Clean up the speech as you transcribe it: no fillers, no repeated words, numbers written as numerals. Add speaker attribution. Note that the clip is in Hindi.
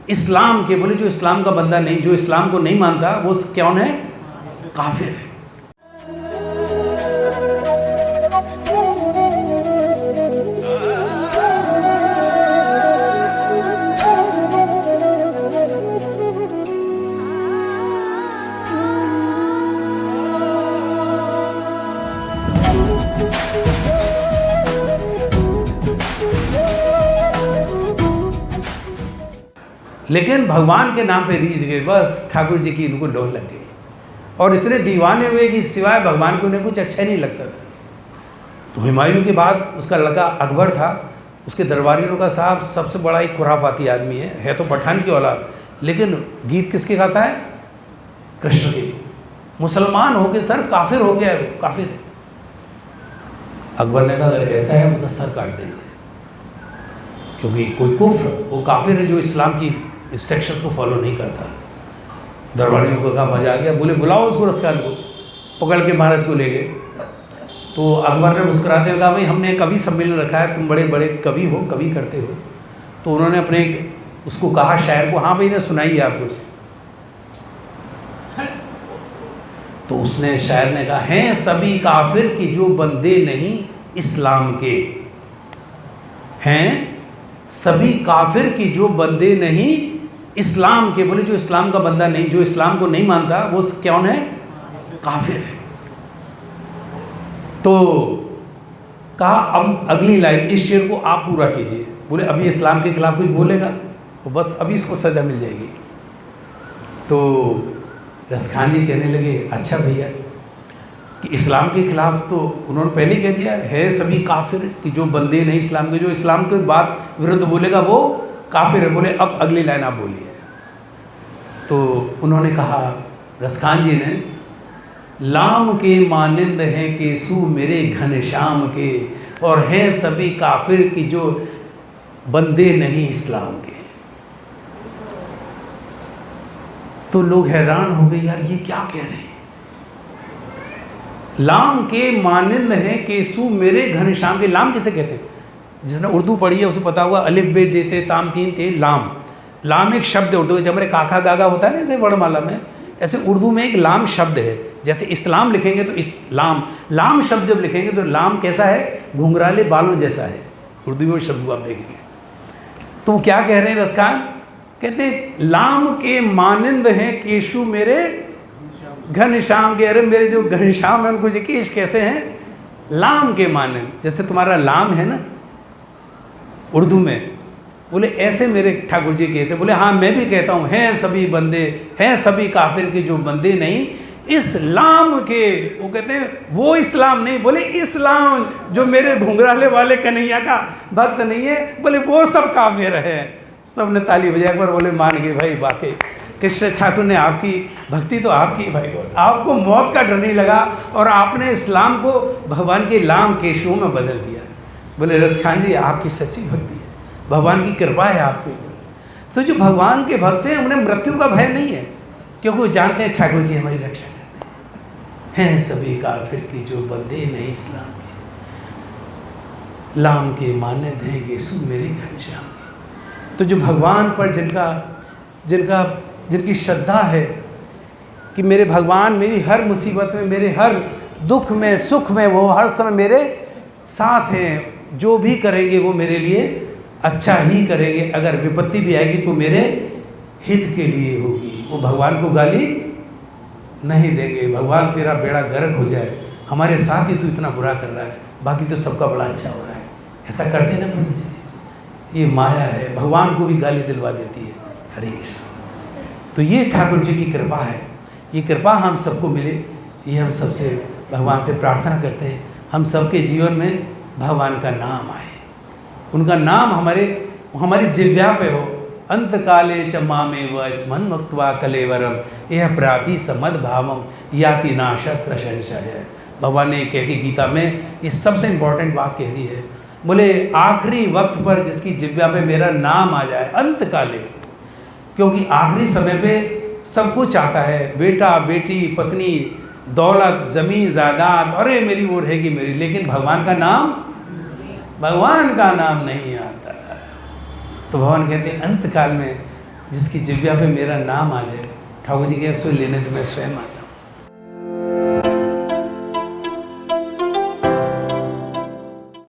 Speaker 1: इस्लाम के, बोले जो इस्लाम का बंदा नहीं, जो इस्लाम को नहीं मानता वो कौन है? काफिर है। लेकिन भगवान के नाम पे रीझ गए, बस ठाकुर जी की इनको लोल लग गई और इतने दीवाने हुए कि सिवाय भगवान को उन्हें कुछ अच्छा नहीं लगता था। तो हुमायूं के बाद उसका लड़का अकबर था, उसके दरबारियों का साहब सबसे बड़ा एक खुराफाती आदमी है तो पठान की औलाद, लेकिन गीत किसके गाता है? कृष्ण के। मुसलमान हो के सर काफिर हो गया है, वो काफिर है। अकबर ने कहा अगर ऐसा है उनका सर काट देंगे, क्योंकि कोई कुफ्र, वो काफिर है जो इस्लाम की इंस्ट्रक्शंस को फॉलो नहीं करता। दरबारियों को कहा, मजा आ गया, बोले बुलाओ उसको रसखान को। पकड़ के महाराज को ले गए। तो अकबर ने मुस्कुराते हुए कहा, भाई हमने कवि सम्मेलन रखा है, तुम बड़े बड़े कवि हो, कवि करते हो। तो उन्होंने अपने उसको कहा शायर को, हाँ भाई ने सुनाई है आपको। तो उसने शायर ने कहा, हैं सभी काफिर की जो बंदे नहीं इस्लाम के, हैं सभी काफिर की जो बंदे नहीं इस्लाम के। बोले जो इस्लाम का बंदा नहीं, जो इस्लाम को नहीं मानता वो कौन है? काफिर है। तो कहा अब अगली लाइन, इस शेर को आप पूरा कीजिए। बोले अभी इस्लाम के खिलाफ कुछ बोलेगा तो बस अभी इसको सज़ा मिल जाएगी। तो रसखान जी कहने लगे, अच्छा भैया कि इस्लाम के खिलाफ तो उन्होंने पहले कह दिया है सभी काफिर कि जो बंदे नहीं इस्लाम के, जो इस्लाम के बात विरुद्ध बोलेगा वो काफिर है। बोले अब अगली लाइन आप बोलिए। तो उन्होंने कहा, रसखान जी ने, लाम के मानिंद हैं केसू मेरे घनश्याम के, और हैं सभी काफिर की जो बंदे नहीं इस्लाम के। तो लोग हैरान हो गए, यार ये क्या कह रहे हैं? लाम के मानिंद हैं केसू मेरे घनश्याम के। लाम किसे कहते हैं? जिसने उर्दू पढ़ी है उसे पता हुआ, अलिफ बे जे ते ताम तीन ते लाम। लाम एक शब्द है उर्दू, जब हमारे काका गागा होता है ना जैसे वर्णमाला में, ऐसे उर्दू में एक लाम शब्द है। जैसे इस्लाम लिखेंगे तो इस्लाम, लाम शब्द जब लिखेंगे तो लाम कैसा है? घुंघराले बालों जैसा है। उर्दू में शब्द आप देखेंगे। तो क्या कह रहे हैं रसखान? कहते लाम के मानिंद हैं केशु मेरे घनश्याम के। अरे मेरे जो घनश्याम है उनको केश कैसे हैं? लाम के मानिंद, जैसे तुम्हारा लाम है ना उर्दू में, बोले ऐसे मेरे ठाकुर जी कैसे? बोले हाँ मैं भी कहता हूँ, हैं सभी बंदे, हैं सभी काफिर के जो बंदे नहीं इस्लाम के। वो कहते हैं वो इस्लाम नहीं, बोले इस्लाम जो मेरे घुंघराले वाले कन्हैया का भक्त नहीं है, बोले वो सब काफिर है। सब ने ताली बजा कर बोले मान गए भाई, वाकई कृष्ण ठाकुर ने आपकी भक्ति तो आपकी भाई को, आपको मौत का डर नहीं लगा और आपने इस्लाम को भगवान के लाम केशुओं में बदल दिया। बोले रसखान जी आपकी सच्ची भक्ति है, भगवान की कृपा है आपके ऊपर। तो जो भगवान के भक्त हैं उन्हें मृत्यु का भय नहीं है, क्योंकि वो जानते हैं ठाकुर जी हमारी रक्षा करते हैं। सभी काफिर की जो बंदे नहीं इस्लाम के, लाम के माने देंगे सु मेरे घनश्याम के। तो जो भगवान पर जिनकी श्रद्धा है कि मेरे भगवान मेरी हर मुसीबत में, मेरे हर दुख में, सुख में वो हर समय मेरे साथ हैं, जो भी करेंगे वो मेरे लिए अच्छा ही करेंगे, अगर विपत्ति भी आएगी तो मेरे हित के लिए होगी। वो भगवान को गाली नहीं देंगे, भगवान तेरा बेड़ा गर्क हो जाए, हमारे साथ ही तू इतना बुरा कर रहा है, बाकी तो सबका बड़ा अच्छा हो रहा है, ऐसा करते ना प्रभु जी। ये माया है, भगवान को भी गाली दिलवा देती है। हरे कृष्ण। तो ये ठाकुर जी की कृपा है, ये कृपा हम सबको मिले, ये हम सबसे भगवान से प्रार्थना करते हैं हम सबके जीवन में भगवान का नाम आए, उनका नाम हमारी जिह्वा पे हो। अंत काले च मामे व स्मन मुक्त्वा कलेवरम यह प्राति समद भावम याति ना शस्त्र संशय। भगवान ने कह के गीता में ये सबसे इम्पोर्टेंट बात कह दी है। बोले आखिरी वक्त पर जिसकी जिह्वा पे मेरा नाम आ जाए, अंत काले, क्योंकि आखिरी समय पे सब कुछ आता है, बेटा बेटी पत्नी दौलत ज़मीन जायदाद, अरे मेरी वो रहेगी मेरी, लेकिन भगवान का नाम नहीं आता। तो भगवान कहते हैं अंत काल में जिसकी जिव्या पे मेरा नाम आ जाए, ठाकुर जी के सो लेने तो मैं स्वयं आता।